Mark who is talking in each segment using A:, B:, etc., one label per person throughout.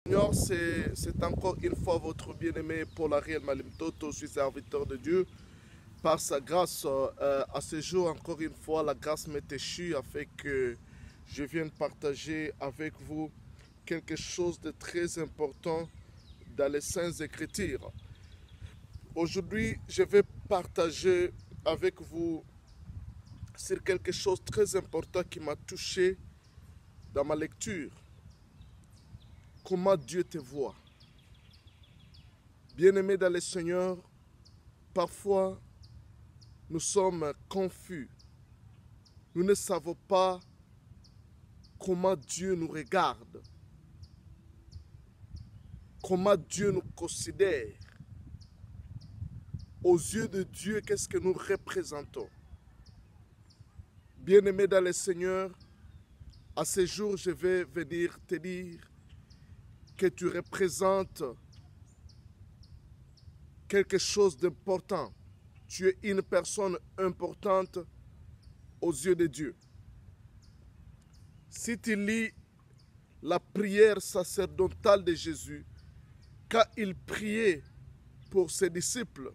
A: Seigneur, c'est encore une fois votre bien-aimé Paul Ariel Malimtoto, je suis serviteur de Dieu. Par sa grâce, à ce jour, encore une fois, la grâce m'est échue afin que je vienne partager avec vous quelque chose de très important dans les Saintes Écritures. Aujourd'hui, je vais partager avec vous sur quelque chose de très important qui m'a touché dans ma lecture. Comment Dieu te voit. Bien-aimés dans le Seigneur, parfois nous sommes confus. Nous ne savons pas comment Dieu nous regarde, comment Dieu nous considère. Aux yeux de Dieu, qu'est-ce que nous représentons? Bien-aimés dans le Seigneur, à ce jour, je vais venir te dire que tu représentes quelque chose d'important. Tu es une personne importante aux yeux de Dieu. Si tu lis la prière sacerdotale de Jésus, quand il priait pour ses disciples,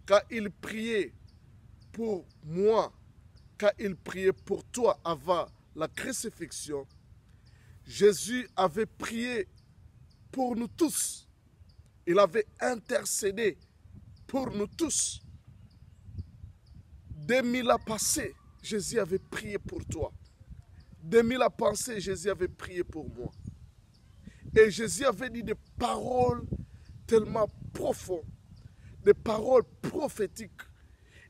A: quand il priait pour moi, quand il priait pour toi avant la crucifixion, Jésus avait prié pour nous tous. Il avait intercédé pour nous tous. 2000 ans passés, Jésus avait prié pour toi. 2000 ans passés, Jésus avait prié pour moi. Et Jésus avait dit des paroles tellement profondes, des paroles prophétiques.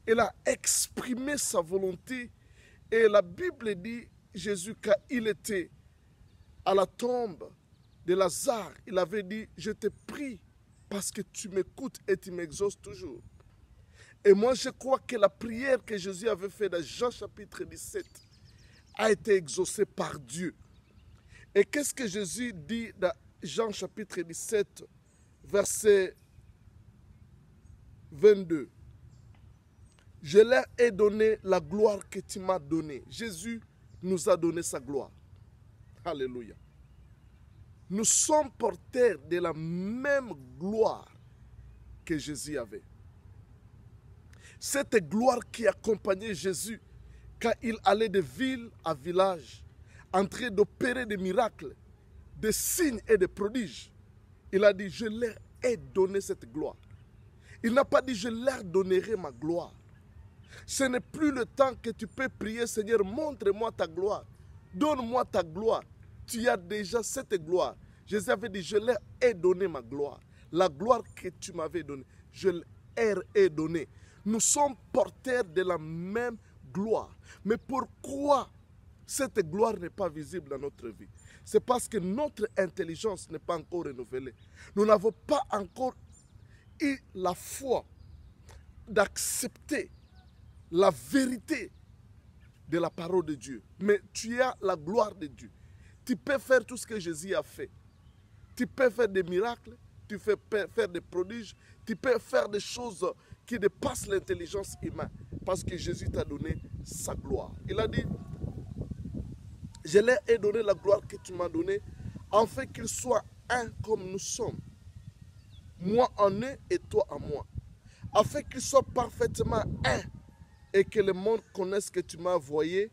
A: Il a exprimé sa volonté. Et la Bible dit, Jésus, quand il était à la tombe de Lazare, il avait dit, je te prie parce que tu m'écoutes et tu m'exauces toujours. Et moi, je crois que la prière que Jésus avait faite dans Jean chapitre 17 a été exaucée par Dieu. Et qu'est-ce que Jésus dit dans Jean chapitre 17, verset 22? Je leur ai donné la gloire que tu m'as donnée. Jésus nous a donné sa gloire. Alléluia. Nous sommes porteurs de la même gloire que Jésus avait. Cette gloire qui accompagnait Jésus quand il allait de ville à village, en train d'opérer des miracles, des signes et des prodiges. Il a dit, je leur ai donné cette gloire. Il n'a pas dit, je leur donnerai ma gloire. Ce n'est plus le temps que tu peux prier, Seigneur, montre-moi ta gloire. Donne-moi ta gloire. Tu as déjà cette gloire. Jésus avait dit, je leur ai donné ma gloire. La gloire que tu m'avais donnée, je leur ai donnée. Nous sommes porteurs de la même gloire. Mais pourquoi cette gloire n'est pas visible dans notre vie? C'est parce que notre intelligence n'est pas encore renouvelée. Nous n'avons pas encore eu la foi d'accepter la vérité de la parole de Dieu. Mais tu as la gloire de Dieu. Tu peux faire tout ce que Jésus a fait. Tu peux faire des miracles, tu peux faire des prodiges, tu peux faire des choses qui dépassent l'intelligence humaine. Parce que Jésus t'a donné sa gloire. Il a dit, je leur ai donné la gloire que tu m'as donnée, afin qu'ils soient un comme nous sommes. Moi en eux et toi en moi. Afin qu'ils soient parfaitement un. Et que le monde connaisse que tu m'as envoyé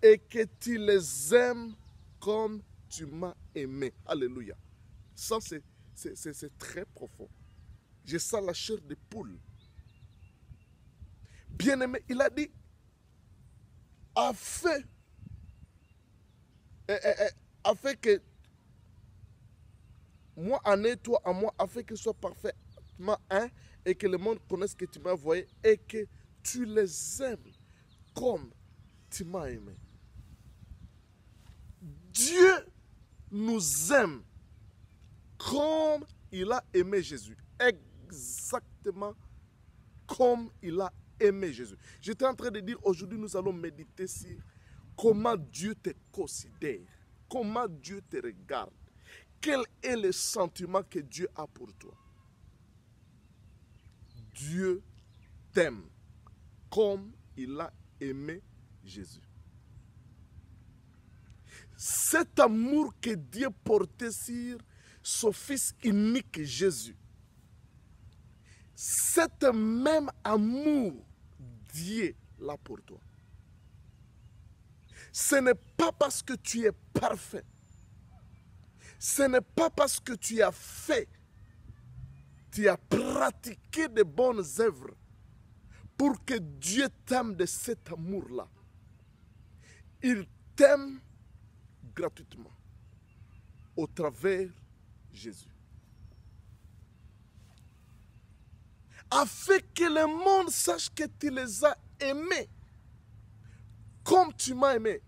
A: et que tu les aimes comme tu m'as aimé. Alléluia. Ça, c'est très profond. Je sens la chair de poule. Bien-aimé, il a dit, afin que moi en eux, toi en moi, afin qu'ils soient parfaitement un et que le monde connaisse que tu m'as envoyé et que tu les aimes comme tu m'as aimé. Dieu nous aime comme il a aimé Jésus. Exactement comme il a aimé Jésus. J'étais en train de dire, aujourd'hui nous allons méditer sur comment Dieu te considère, comment Dieu te regarde. Quel est le sentiment que Dieu a pour toi? Dieu t'aime comme il a aimé Jésus. Cet amour que Dieu portait sur son Fils unique Jésus, cet même amour, Dieu l'a pour toi. Ce n'est pas parce que tu es parfait. Ce n'est pas parce que tu as fait, tu as pratiqué de bonnes œuvres pour que Dieu t'aime de cet amour-là. Il t'aime gratuitement au travers de Jésus. Afin que le monde sache que tu les as aimés comme tu m'as aimé.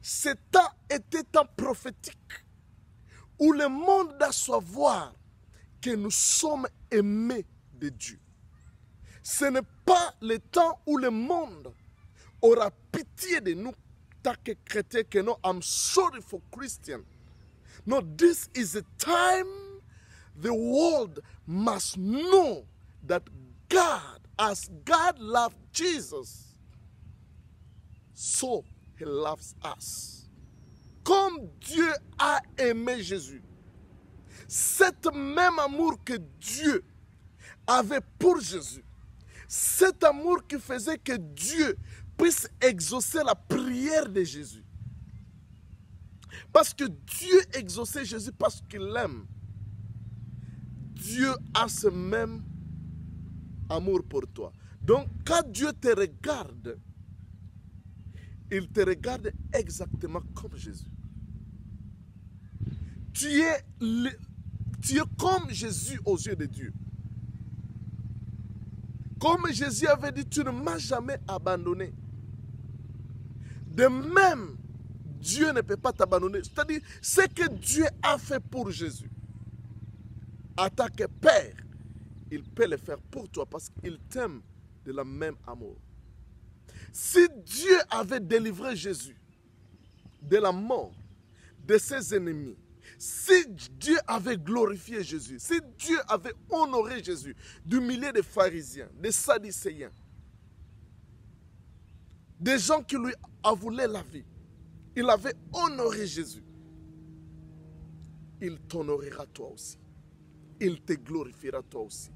A: C'est un temps prophétique où le monde doit savoir que nous sommes aimés de Dieu. Ce n'est pas le temps où le monde aura pitié de nous, tant que chrétiens, que no, I'm sorry for Christian. No, this is a time the world must know that God, as God loved Jesus, so he loves us. Comme Dieu a aimé Jésus, cet même amour que Dieu avait pour Jésus, cet amour qui faisait que Dieu puisse exaucer la prière de Jésus. Parce que Dieu exauçait Jésus parce qu'il l'aime. Dieu a ce même amour pour toi. Donc quand Dieu te regarde, il te regarde exactement comme Jésus. Tu es comme Jésus aux yeux de Dieu. Comme Jésus avait dit, tu ne m'as jamais abandonné. De même, Dieu ne peut pas t'abandonner. C'est-à-dire, ce que Dieu a fait pour Jésus, en tant que Père, il peut le faire pour toi parce qu'il t'aime de la même amour. Si Dieu avait délivré Jésus de la mort de ses ennemis, si Dieu avait glorifié Jésus, si Dieu avait honoré Jésus du milieu des pharisiens, des sadducéens, des gens qui lui avouaient la vie, il avait honoré Jésus, il t'honorera toi aussi. Il te glorifiera toi aussi.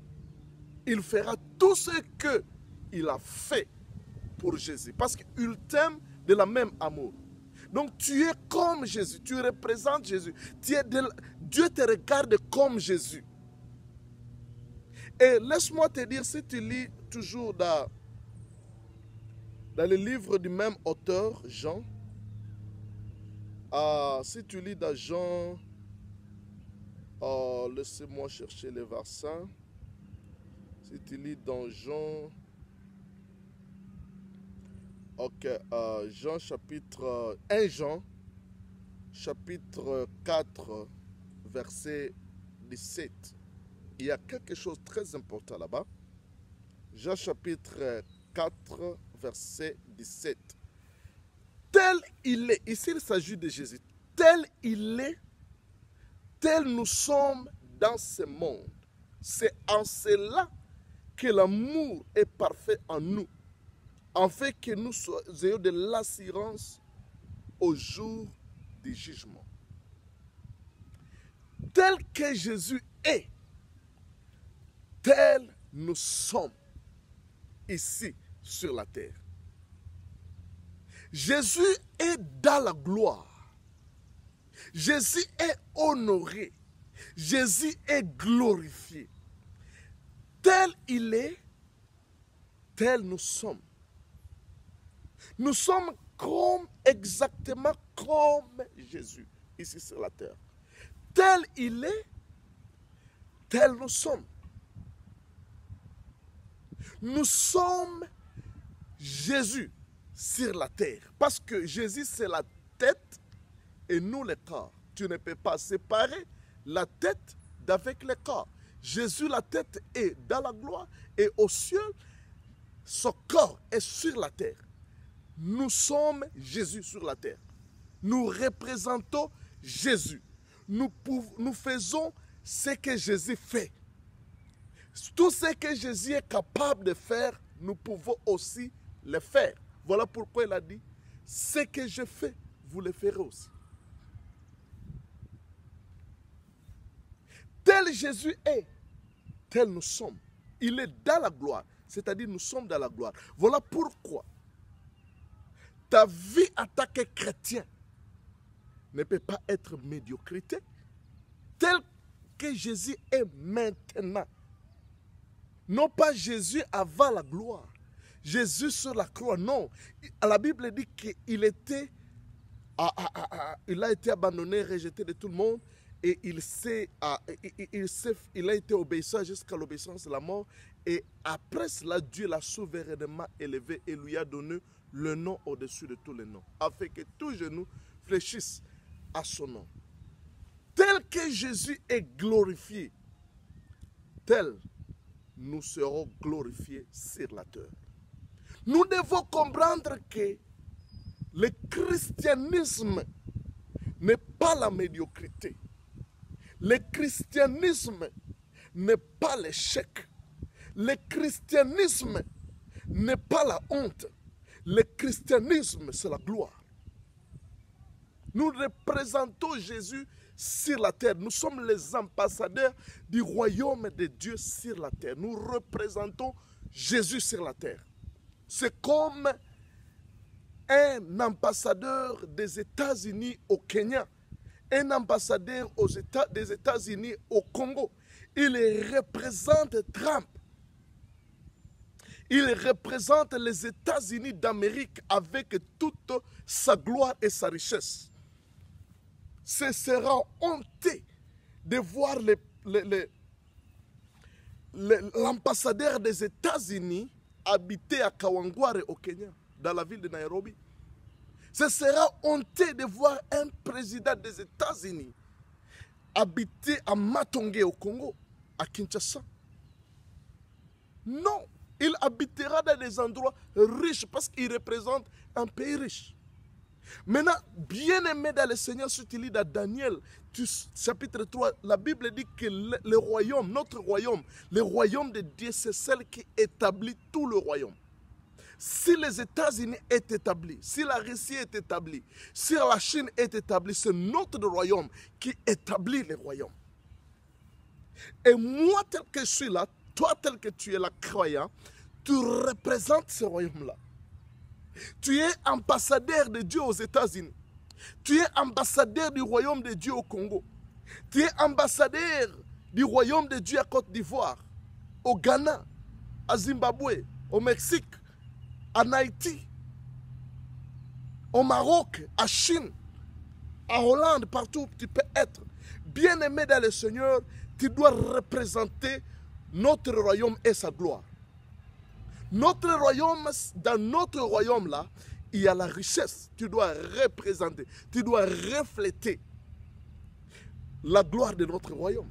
A: Il fera tout ce qu'il a fait pour Jésus. Parce qu'il t'aime de la même amour. Donc tu es comme Jésus. Tu représentes Jésus. Dieu te regarde comme Jésus. Et laisse-moi te dire, si tu lis toujours dans le livre du même auteur, Jean, si tu lis dans Jean, laissez-moi chercher les versets. Si tu lis dans Jean, ok, Jean chapitre 1 Jean, chapitre 4, verset 17. Il y a quelque chose de très important là-bas. Jean chapitre 4, verset 17. Tel il est, ici il s'agit de Jésus, tel il est, tel nous sommes dans ce monde. C'est en cela que l'amour est parfait en nous, en fait que nous ayons de l'assurance au jour du jugement. Tel que Jésus est, tel nous sommes ici sur la terre. Jésus est dans la gloire. Jésus est honoré. Jésus est glorifié. Tel il est, tel nous sommes. Nous sommes exactement comme Jésus ici sur la terre. Tel il est, tel nous sommes. Nous sommes Jésus sur la terre. Parce que Jésus c'est la tête et nous le corps. Tu ne peux pas séparer la tête d'avec le corps. Jésus, la tête, est dans la gloire et au ciel, son corps est sur la terre. Nous sommes Jésus sur la terre. Nous représentons Jésus. Nous faisons ce que Jésus fait. Tout ce que Jésus est capable de faire, nous pouvons aussi le faire. Voilà pourquoi il a dit, ce que je fais, vous le ferez aussi. Tel Jésus est, tel nous sommes. Il est dans la gloire, c'est-à-dire nous sommes dans la gloire. Voilà pourquoi ta vie en tant que chrétien ne peut pas être médiocrité, tel que Jésus est maintenant. Non pas Jésus avant la gloire, Jésus sur la croix, non. La Bible dit qu'il était, il a été abandonné, rejeté de tout le monde, et il a été obéissant jusqu'à l'obéissance de la mort. Et après cela, Dieu l'a souverainement élevé et lui a donné le nom au-dessus de tous les noms, afin que tous genou fléchissent à son nom. Tel que Jésus est glorifié, tel nous serons glorifiés sur la terre. Nous devons comprendre que le christianisme n'est pas la médiocrité. Le christianisme n'est pas l'échec. Le christianisme n'est pas la honte. Le christianisme, c'est la gloire. Nous représentons Jésus sur la terre. Nous sommes les ambassadeurs du royaume de Dieu sur la terre. Nous représentons Jésus sur la terre. C'est comme un ambassadeur des États-Unis au Kenya, un ambassadeur des États-Unis au Congo. Il représente Trump. Il représente les États-Unis d'Amérique avec toute sa gloire et sa richesse. Ce sera honteux de voir l'ambassadeur des États-Unis habiter à Kawangware au Kenya, dans la ville de Nairobi. Ce sera honteux de voir un président des États-Unis habiter à Matongé au Congo, à Kinshasa. Non, il habitera dans des endroits riches parce qu'il représente un pays riche. Maintenant, bien-aimé dans le Seigneur, si tu lis dans Daniel, chapitre 3, la Bible dit que le royaume, notre royaume, le royaume de Dieu, c'est celle qui établit tout le royaume. Si les États-Unis est établi, si la Russie est établie, si la Chine est établie, c'est notre royaume qui établit le royaume. Et moi, tel que je suis là, toi, tel que tu es là, croyant, tu représentes ce royaume-là. Tu es ambassadeur de Dieu aux États-Unis. Tu es ambassadeur du royaume de Dieu au Congo. Tu es ambassadeur du royaume de Dieu à Côte d'Ivoire, au Ghana, à Zimbabwe, au Mexique, en Haïti, au Maroc, à Chine, à Hollande, partout où tu peux être. Bien-aimé dans le Seigneur, tu dois représenter notre royaume et sa gloire. Notre royaume, dans notre royaume là, il y a la richesse. Tu dois représenter, tu dois refléter la gloire de notre royaume.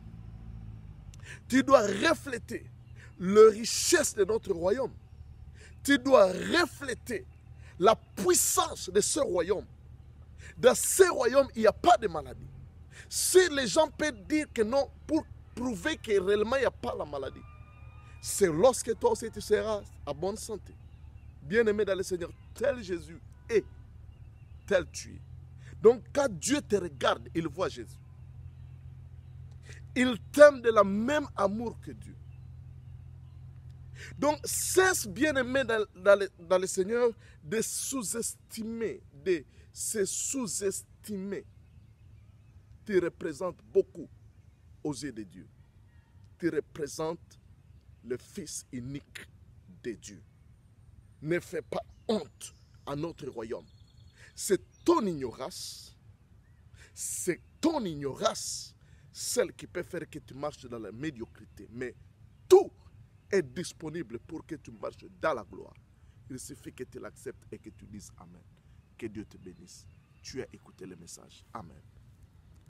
A: Tu dois refléter la richesse de notre royaume. Tu dois refléter la puissance de ce royaume. Dans ce royaume, il n'y a pas de maladie. Si les gens peuvent dire que non, pour prouver que réellement il n'y a pas la maladie, c'est lorsque toi aussi tu seras à bonne santé. Bien-aimé dans le Seigneur, tel Jésus est, tel tu es. Donc quand Dieu te regarde, il voit Jésus. Il t'aime de la même amour que Dieu. Donc cesse, bien-aimé dans le Seigneur, de sous-estimer, de se sous-estimer. Tu représentes beaucoup aux yeux de Dieu. Tu représentes le Fils unique de Dieu. Ne fais pas honte à notre royaume. C'est ton ignorance, celle qui peut faire que tu marches dans la médiocrité. Mais tout est disponible pour que tu marches dans la gloire. Il suffit que tu l'acceptes et que tu dises Amen. Que Dieu te bénisse. Tu as écouté le message. Amen.